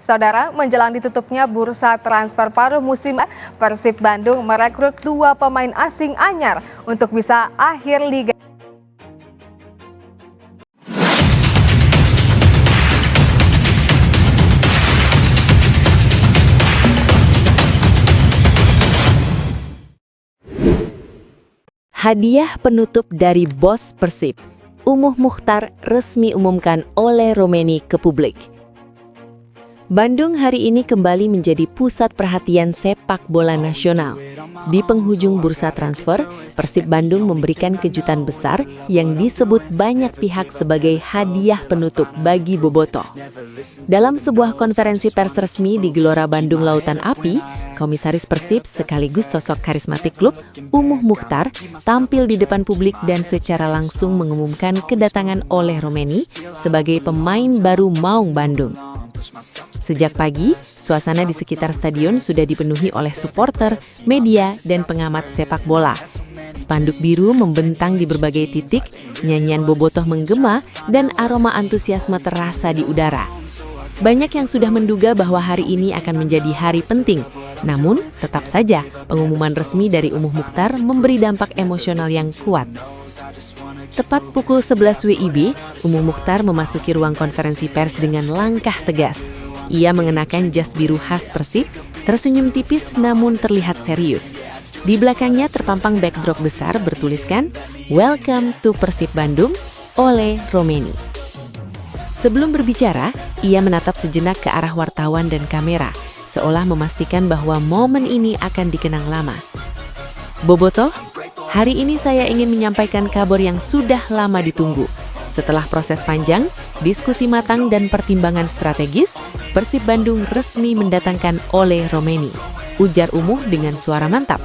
Saudara, menjelang ditutupnya bursa transfer paruh musim, Persib Bandung merekrut 2 pemain asing anyar untuk bisa akhir liga. Hadiah penutup dari bos Persib, Umuh Mukhtar resmi umumkan oleh Romeni ke publik. Bandung hari ini kembali menjadi pusat perhatian sepak bola nasional. Di penghujung bursa transfer, Persib Bandung memberikan kejutan besar yang disebut banyak pihak sebagai hadiah penutup bagi Bobotoh. Dalam sebuah konferensi pers resmi di Gelora Bandung Lautan Api, Komisaris Persib sekaligus sosok karismatik klub, Umuh Mukhtar, tampil di depan publik dan secara langsung mengumumkan kedatangan oleh Romeni sebagai pemain baru Maung Bandung. Sejak pagi, suasana di sekitar stadion sudah dipenuhi oleh supporter, media, dan pengamat sepak bola. Spanduk biru membentang di berbagai titik, nyanyian Bobotoh menggema, dan aroma antusiasme terasa di udara. Banyak yang sudah menduga bahwa hari ini akan menjadi hari penting. Namun, tetap saja pengumuman resmi dari Umuh Mukhtar memberi dampak emosional yang kuat. Tepat pukul 11 WIB, Umuh Mukhtar memasuki ruang konferensi pers dengan langkah tegas. Ia mengenakan jas biru khas Persib, tersenyum tipis namun terlihat serius. Di belakangnya terpampang backdrop besar bertuliskan, "Welcome to Persib Bandung" oleh Romeni. Sebelum berbicara, ia menatap sejenak ke arah wartawan dan kamera, seolah memastikan bahwa momen ini akan dikenang lama. "Bobotoh, hari ini saya ingin menyampaikan kabar yang sudah lama ditunggu. Setelah proses panjang, diskusi matang dan pertimbangan strategis, Persib Bandung resmi mendatangkan oleh Romeni," ujar Umuh dengan suara mantap.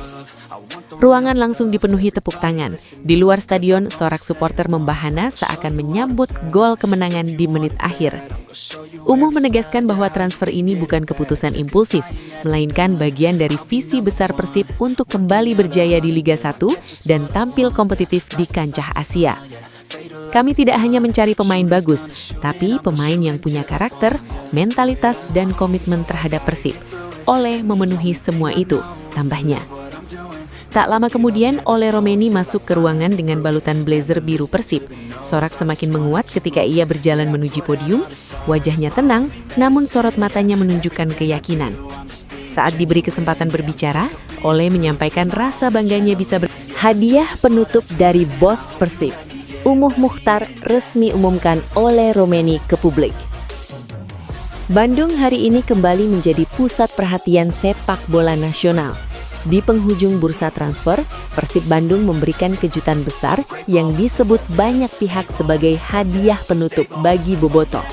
Ruangan langsung dipenuhi tepuk tangan. Di luar stadion, sorak supporter membahana seakan menyambut gol kemenangan di menit akhir. Umuh menegaskan bahwa transfer ini bukan keputusan impulsif, melainkan bagian dari visi besar Persib untuk kembali berjaya di Liga 1 dan tampil kompetitif di kancah Asia. "Kami tidak hanya mencari pemain bagus, tapi pemain yang punya karakter, mentalitas, dan komitmen terhadap Persib. Oleh memenuhi semua itu," tambahnya. Tak lama kemudian, Oleh Romeni masuk ke ruangan dengan balutan blazer biru Persib. Sorak semakin menguat ketika ia berjalan menuju podium. Wajahnya tenang, namun sorot matanya menunjukkan keyakinan. Saat diberi kesempatan berbicara, Oleh menyampaikan rasa bangganya bisa hadiah penutup dari bos Persib. Umuh Mukhtar resmi umumkan oleh Romeni ke publik. Bandung hari ini kembali menjadi pusat perhatian sepak bola nasional. Di penghujung bursa transfer, Persib Bandung memberikan kejutan besar yang disebut banyak pihak sebagai hadiah penutup bagi Bobotoh.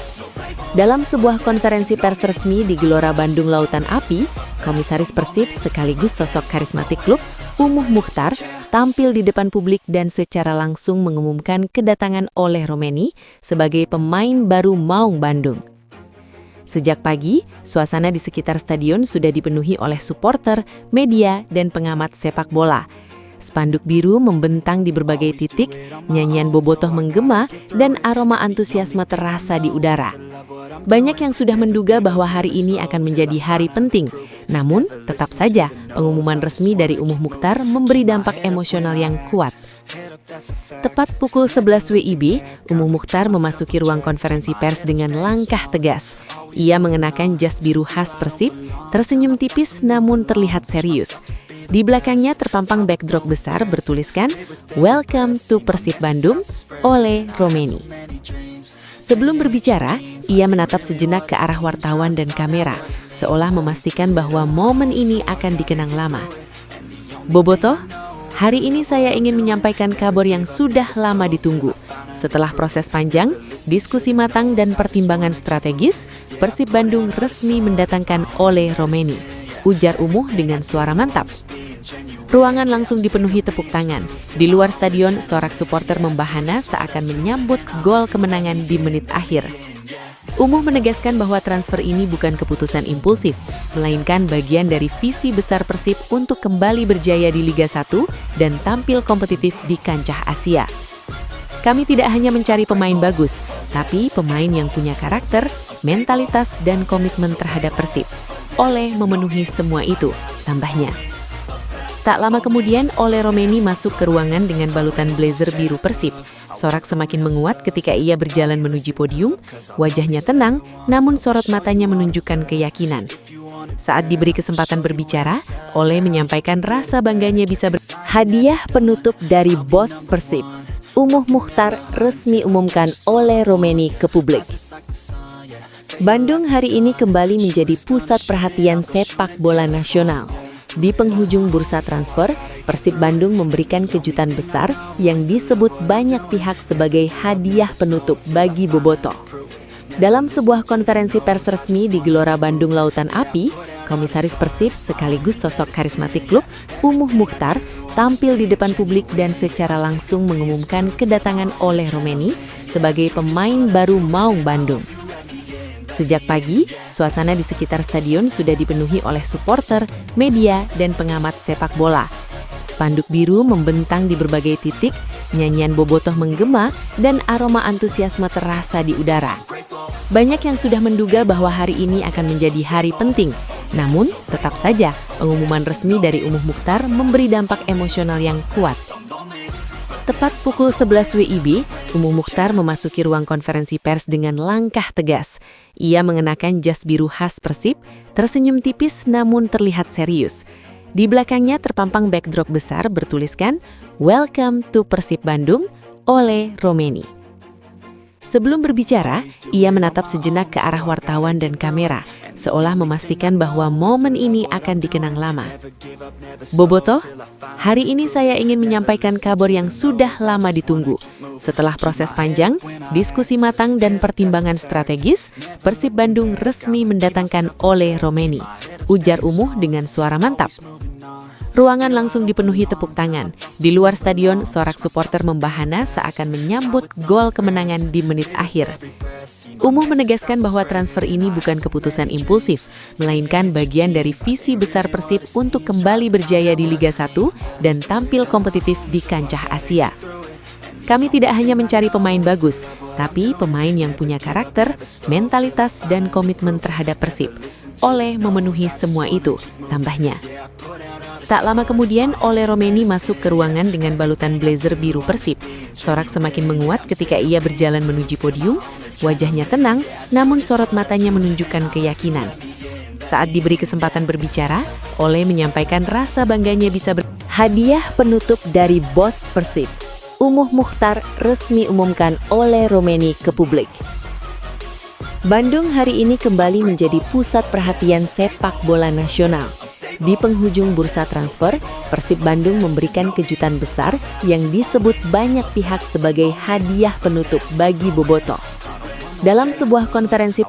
Dalam sebuah konferensi pers resmi di Gelora Bandung Lautan Api, Komisaris Persib sekaligus sosok karismatik klub, Umuh Mukhtar, tampil di depan publik dan secara langsung mengumumkan kedatangan oleh Romeni sebagai pemain baru Maung Bandung. Sejak pagi, suasana di sekitar stadion sudah dipenuhi oleh supporter, media, dan pengamat sepak bola. Spanduk biru membentang di berbagai titik, nyanyian Bobotoh menggema, dan aroma antusiasme terasa di udara. Banyak yang sudah menduga bahwa hari ini akan menjadi hari penting. Namun, tetap saja pengumuman resmi dari Umuh Mukhtar memberi dampak emosional yang kuat. Tepat pukul 11 WIB, Umuh Mukhtar memasuki ruang konferensi pers dengan langkah tegas. Ia mengenakan jas biru khas Persib, tersenyum tipis namun terlihat serius. Di belakangnya terpampang backdrop besar bertuliskan, "Welcome to Persib Bandung" oleh Romeni. Sebelum berbicara, ia menatap sejenak ke arah wartawan dan kamera, seolah memastikan bahwa momen ini akan dikenang lama. "Bobotoh, hari ini saya ingin menyampaikan kabar yang sudah lama ditunggu. Setelah proses panjang, diskusi matang, dan pertimbangan strategis, Persib Bandung resmi mendatangkan oleh Romeni," ujar Umuh dengan suara mantap. Ruangan langsung dipenuhi tepuk tangan. Di luar stadion, sorak supporter membahana seakan menyambut gol kemenangan di menit akhir. Umuh menegaskan bahwa transfer ini bukan keputusan impulsif, melainkan bagian dari visi besar Persib untuk kembali berjaya di Liga 1 dan tampil kompetitif di kancah Asia. Kami tidak hanya mencari pemain bagus, tapi pemain yang punya karakter, mentalitas, dan komitmen terhadap Persib. Ole memenuhi semua itu, tambahnya. Tak lama kemudian, Ole Romeni masuk ke ruangan dengan balutan blazer biru Persib. Sorak semakin menguat ketika ia berjalan menuju podium, wajahnya tenang, namun sorot matanya menunjukkan keyakinan. Saat diberi kesempatan berbicara, Ole menyampaikan rasa bangganya bisa hadiah penutup dari bos Persib. Umuh Mukhtar resmi umumkan Ole Romeni ke publik. Bandung hari ini kembali menjadi pusat perhatian sepak bola nasional. Di penghujung bursa transfer, Persib Bandung memberikan kejutan besar yang disebut banyak pihak sebagai hadiah penutup bagi Bobotoh. Dalam sebuah konferensi pers resmi di Gelora Bandung Lautan Api, Komisaris Persib sekaligus sosok karismatik klub, Umuh Mukhtar, tampil di depan publik dan secara langsung mengumumkan kedatangan Ole Romeni sebagai pemain baru Maung Bandung. Sejak pagi, suasana di sekitar stadion sudah dipenuhi oleh supporter, media, dan pengamat sepak bola. Spanduk biru membentang di berbagai titik, nyanyian Bobotoh menggema, dan aroma antusiasme terasa di udara. Banyak yang sudah menduga bahwa hari ini akan menjadi hari penting. Namun, tetap saja pengumuman resmi dari Umuh Mukhtar memberi dampak emosional yang kuat. Tepat pukul 11 WIB, Umuh Mukhtar memasuki ruang konferensi pers dengan langkah tegas. Ia mengenakan jas biru khas Persib, tersenyum tipis namun terlihat serius. Di belakangnya terpampang backdrop besar bertuliskan, "Welcome to Persib Bandung, Ole Romeni." Sebelum berbicara, ia menatap sejenak ke arah wartawan dan kamera, seolah memastikan bahwa momen ini akan dikenang lama. Bobotoh, hari ini saya ingin menyampaikan kabar yang sudah lama ditunggu. Setelah proses panjang, diskusi matang dan pertimbangan strategis, Persib Bandung resmi mendatangkan Ole Romeni, ujar Umuh dengan suara mantap. Ruangan langsung dipenuhi tepuk tangan. Di luar stadion, sorak supporter membahana seakan menyambut gol kemenangan di menit akhir. Umuh menegaskan bahwa transfer ini bukan keputusan impulsif, melainkan bagian dari visi besar Persib untuk kembali berjaya di Liga 1 dan tampil kompetitif di kancah Asia. Kami tidak hanya mencari pemain bagus, tapi pemain yang punya karakter, mentalitas, dan komitmen terhadap Persib. Ole memenuhi semua itu, tambahnya. Tak lama kemudian, Ole Romeni masuk ke ruangan dengan balutan blazer biru Persib. Sorak semakin menguat ketika ia berjalan menuju podium, wajahnya tenang, namun sorot matanya menunjukkan keyakinan. Saat diberi kesempatan berbicara, Ole menyampaikan rasa bangganya bisa hadiah penutup dari bos Persib. Umuh Mukhtar resmi umumkan Ole Romeni ke publik. Bandung hari ini kembali menjadi pusat perhatian sepak bola nasional. Di penghujung bursa transfer, Persib Bandung memberikan kejutan besar yang disebut banyak pihak sebagai hadiah penutup bagi Bobotoh. Dalam sebuah konferensi